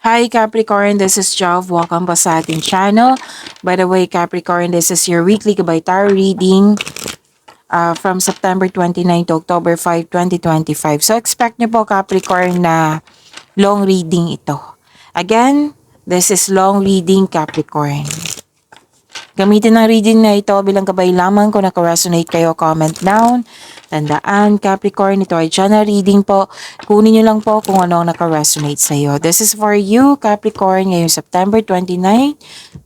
Hi Capricorn, this is Jov. Welcome po sa ating channel. By the way, Capricorn, this is your weekly Gabay Tarot reading from September 29 to October 5, 2025. So expect nyo po Capricorn na long reading ito. Again, this is long reading Capricorn. Gamitin ang reading na ito bilang gabay lamang. Kung naka-resonate kayo, comment down. Tandaan, Capricorn, ito ay channel reading po. Kunin nyo lang po kung ano ang naka-resonate sa iyo. This is for you, Capricorn, ngayong September 29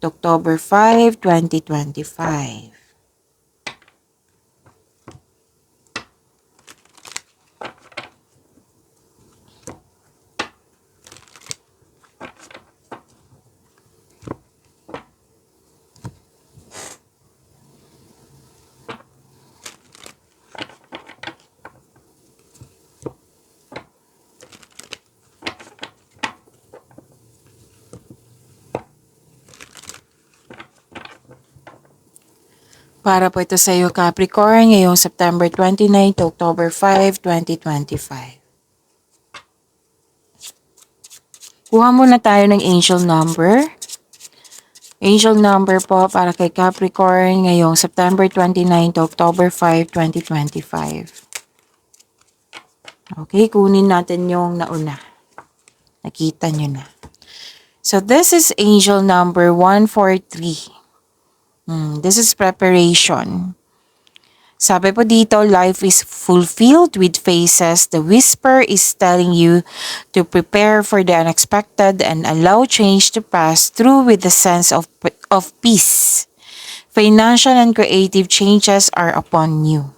to October 5, 2025. Para po ito sa iyo, Capricorn, ngayong September 29 to October 5, 2025. Kuha muna tayo ng angel number. Angel number po para kay Capricorn ngayong September 29 to October 5, 2025. Okay, kunin natin yung nauna. Nakita nyo na. So, this is angel number 143. This is preparation. Sabi po dito, life is fulfilled with phases. The whisper is telling you to prepare for the unexpected and allow change to pass through with a sense of peace. Financial and creative changes are upon you.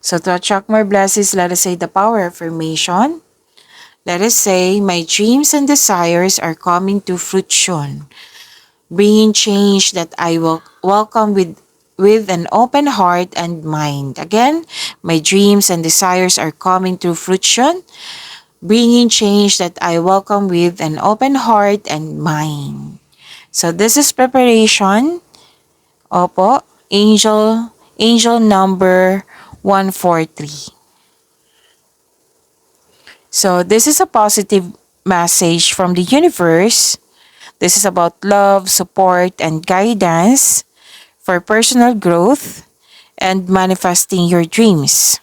So to attract more blessings, let us say the power affirmation. Let us say, my dreams and desires are coming to fruition, bringing change that I will welcome with an open heart and mind. Again, my dreams and desires are coming to fruition, bringing change that I welcome with an open heart and mind. So this is preparation. Opo, angel number 143. So this is a positive message from the universe. This is about love, support, and guidance for personal growth and manifesting your dreams.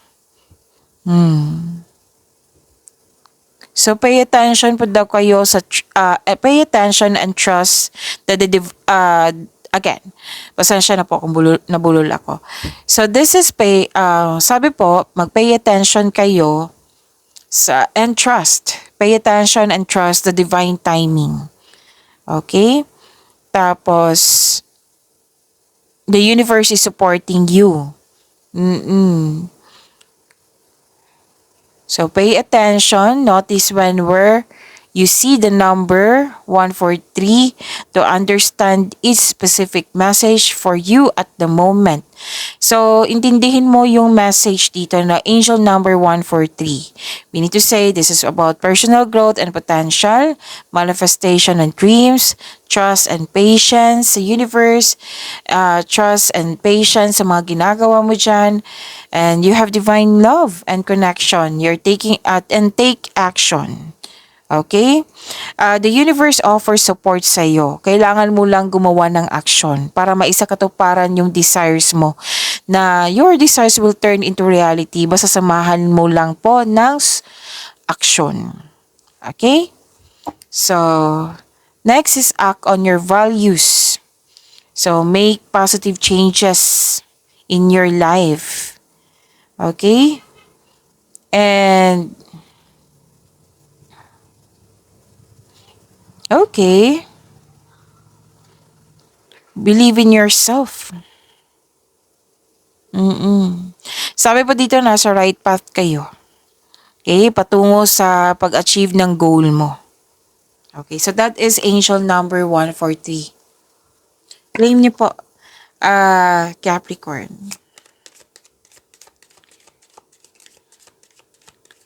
So pay attention po daw kayo sa pay attention and trust that again, pasensya na po kung nabulol ako. So this is sabi po, mag-pay attention kayo and trust. Pay attention and trust the divine timing. Okay? Tapos, the universe is supporting you. So, pay attention. Notice where you see the number 143 to understand each specific message for you at the moment. So, intindihin mo yung message dito na angel number 143. We need to say this is about personal growth and potential, manifestation and dreams, trust and patience sa universe, trust and patience sa mga ginagawa mo dyan, and you have divine love and connection. You're taking and take action. Okay? The universe offers support sa iyo. Kailangan mo lang gumawa ng action para maisakatuparan yung desires mo. Na your desires will turn into reality. Basta samahan mo lang po ng action. Okay? So, next is act on your values. So, make positive changes in your life. Okay? And okay. Believe in yourself. Sabi po dito, nasa right path kayo. Okay, patungo sa pag-achieve ng goal mo. Okay, so that is angel number 143. Claim niyo po, Capricorn.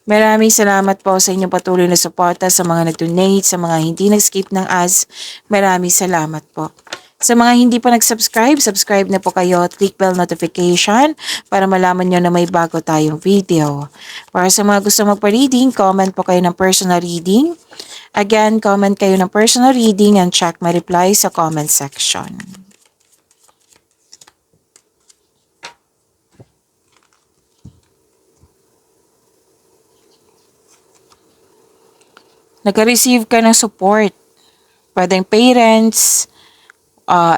Maraming salamat po sa inyong patuloy na suporta, sa mga nag-donate, sa mga hindi nag-skip ng ads. Maraming salamat po. Sa mga hindi pa nag-subscribe, subscribe na po kayo at click bell notification para malaman nyo na may bago tayong video. Para sa mga gusto magpa-reading, comment po kayo ng personal reading. Again, comment kayo ng personal reading and check my reply sa comment section. Nag-receive ka ng support. Pwedeng parents,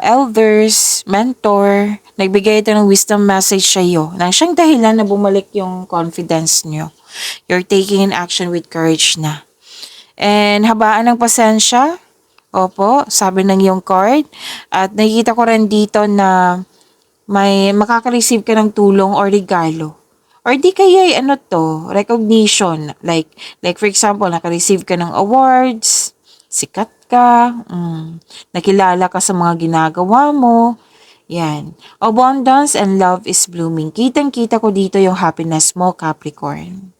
elders, mentor, nagbigay ito ng wisdom message sa iyo nang siyang dahilan na bumalik yung confidence nyo. You're taking an action with courage na. And habaan ng pasensya, opo, sabi ng iyong card. At nakikita ko rin dito na may makaka-receive ka ng tulong or regalo. Or di kaya ano to, recognition. Like for example, naka-receive ka ng awards, sikat ka, nakilala ka sa mga ginagawa mo. Yan. Abundance and love is blooming. Kitang-kita ko dito yung happiness mo, Capricorn.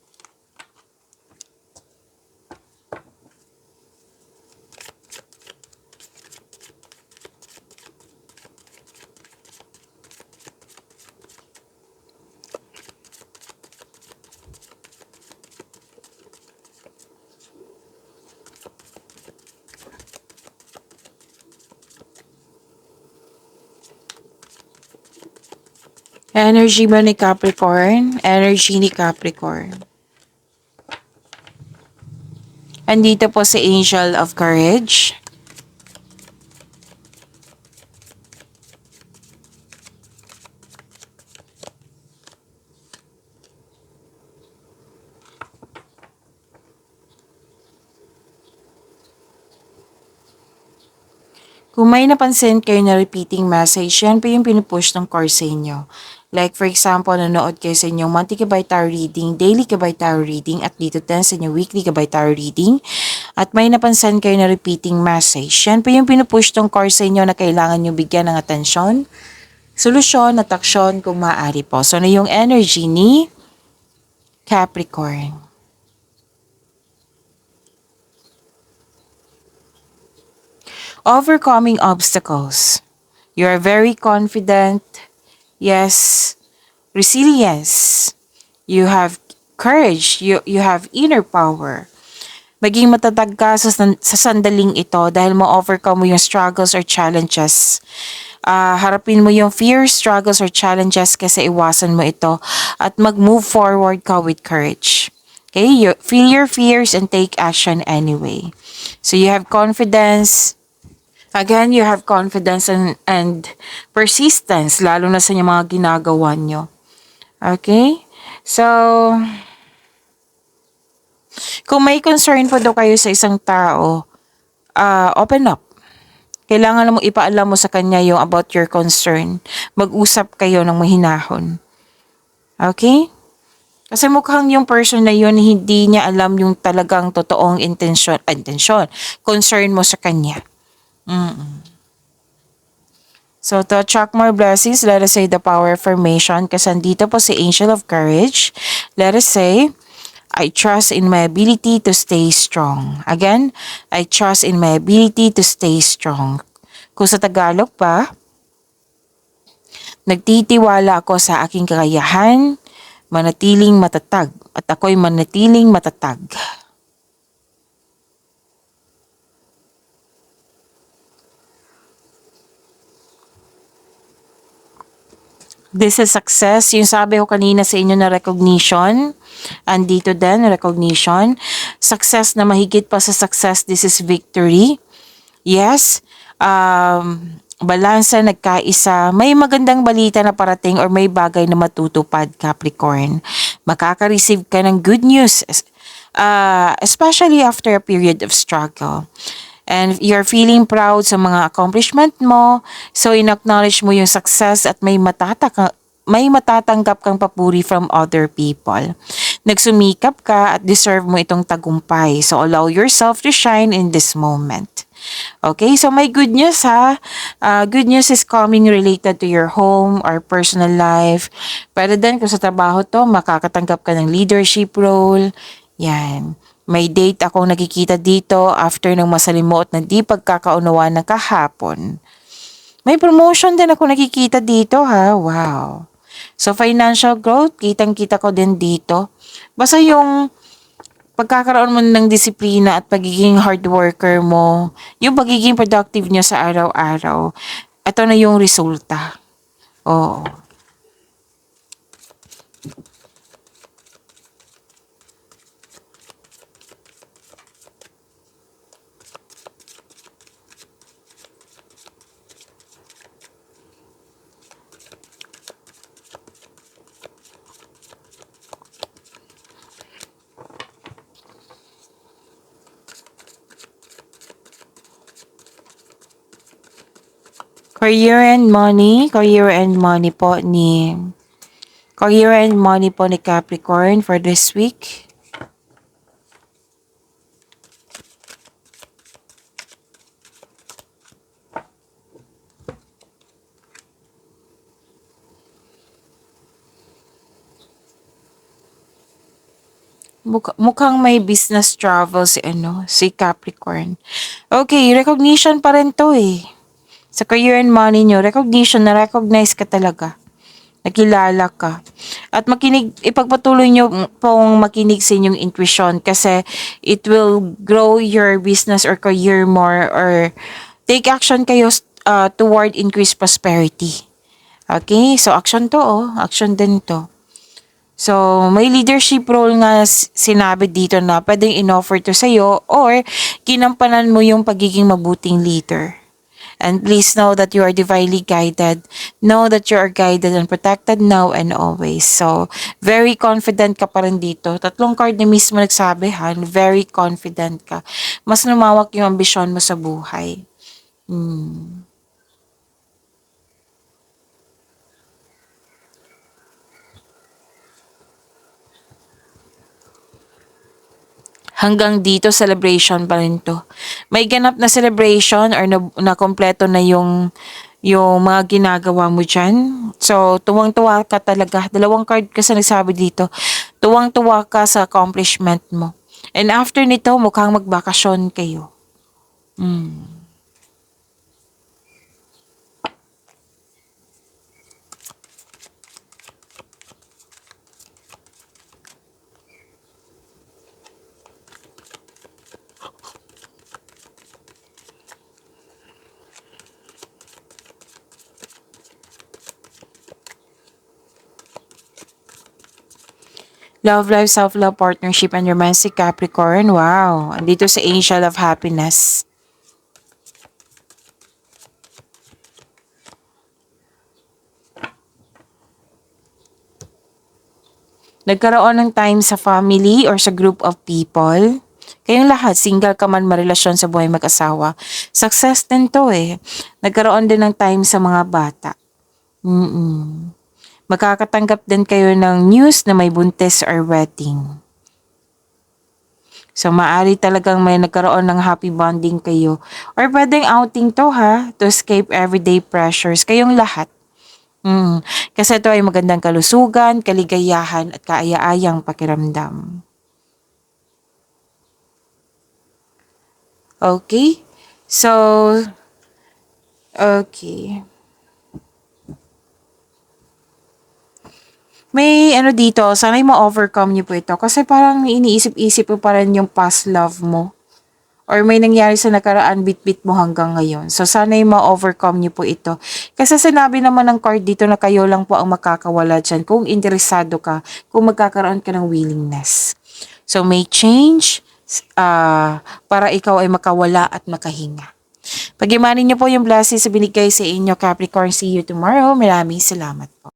Energy ba ni Capricorn? Energy ni Capricorn. Andito po si Angel of Courage. Kung may napansin kayo na repeating message, yan pa yung pinupush ng course sa inyo. Like for example, nanood kayo sa inyong monthly Gabay Tarot reading, daily Gabay Tarot reading, at dito din sa inyong weekly Gabay Tarot reading. At may napansin kayo na repeating message, yan pa yung pinupush ng course sa inyo na kailangan nyo bigyan ng atensyon, solusyon at aksyon kung maaari po. So, na yung energy ni Capricorn. Overcoming obstacles. You are very confident. Yes, resilience. You have courage. You have inner power. Maging matatag ka sa sandaling ito dahil ma-overcome mo yung struggles or challenges. Harapin mo yung fears, struggles, or challenges kasi iwasan mo ito at mag-move forward ka with courage. Okay? Feel your fears and take action anyway. So you have confidence. Again, you have confidence and persistence, lalo na sa mga ginagawa nyo. Okay? So, kung may concern po daw kayo sa isang tao, open up. Kailangan mo ipaalam mo sa kanya yung about your concern. Mag-usap kayo ng mahinahon. Okay? Kasi mukhang yung person na yun, hindi niya alam yung talagang totoong intensyon, concern mo sa kanya. So, to attract more blessings, let us say the power of affirmation. Kasi andito po si Angel of Courage. Let us say, I trust in my ability to stay strong. Again, I trust in my ability to stay strong. Kung sa Tagalog pa, nagtitiwala ako sa aking kakayahan, manatiling matatag, at ako'y manatiling matatag. This is success. Yung sabi ko kanina sa inyo na recognition. Andito din, recognition. Success na mahigit pa sa success, this is victory. Yes. Balansa, nagkaisa. May magandang balita na parating or may bagay na matutupad, Capricorn. Makaka-receive ka ng good news. Especially after a period of struggle. And you're feeling proud sa mga accomplishment mo. So, in-acknowledge mo yung success at may matatanggap kang papuri from other people. Nagsumikap ka at deserve mo itong tagumpay. So, allow yourself to shine in this moment. Okay, so may good news ha. Good news is coming related to your home or personal life. Pwede din kung sa trabaho to, makakatanggap ka ng leadership role. Yan. May date akong nakikita dito after ng masalimuot na di pagkakaunawaan ng kahapon. May promotion din ako nakikita dito ha. Wow. So financial growth, kitang-kita ko din dito. Basta yung pagkakaroon mo ng disiplina at pagiging hard worker mo, yung pagiging productive niya sa araw-araw, ito na yung resulta. Oo. Career and money po ni Capricorn for this week. Mukhang may business travel si Capricorn. Okay, recognition pa rin to eh. Sa career and money nyo, recognition, na-recognize ka talaga. Nakilala ka. At ipagpatuloy nyo pong makinig sa inyong intuition kasi it will grow your business or career more, or take action kayo toward increased prosperity. Okay? So, action to Action din to. So, may leadership role nga sinabi dito na pwedeng in-offer to sa'yo or ginampanan mo yung pagiging mabuting leader. And please know that you are divinely guided. Know that you are guided and protected now and always. So, very confident ka pa rin dito. 3 card na mismo nagsabi, very confident ka. Mas lumawak yung ambisyon mo sa buhay. Hanggang dito, celebration pa rin to. May ganap na celebration or na kompleto na yung mga ginagawa mo dyan. So, tuwang-tuwa ka talaga. 2 card kasi nagsabi dito. Tuwang-tuwa ka sa accomplishment mo. And after nito, mukhang magbakasyon kayo. Love life, self-love, partnership, and romance si Capricorn. Wow. Andito sa Angel of Happiness. Nagkaroon ng time sa family or sa group of people. Kayong lahat, single ka man, marelasyon sa buhay mag-asawa. Success din to eh. Nagkaroon din ng time sa mga bata. Makakatanggap din kayo ng news na may buntis or wedding. So, maaari talagang may nagkaroon ng happy bonding kayo. Or pwedeng outing to to escape everyday pressures. Kayong lahat. Kasi ito ay magandang kalusugan, kaligayahan, at kaaya-ayang pakiramdam. Okay? So, okay. May dito, sana'y ma-overcome niyo po ito. Kasi parang iniisip-isip po pa rin yung past love mo. Or may nangyari sa nakaraan, bit-bit mo hanggang ngayon. So, sana'y ma-overcome niyo po ito. Kasi sinabi naman ng card dito na kayo lang po ang makakawala dyan kung interesado ka, kung magkakaroon ka ng willingness. So, may change para ikaw ay makawala at makahinga. Pagimanin niyo po yung blessings sa binigay sa inyo, Capricorn. See you tomorrow. Maraming salamat po.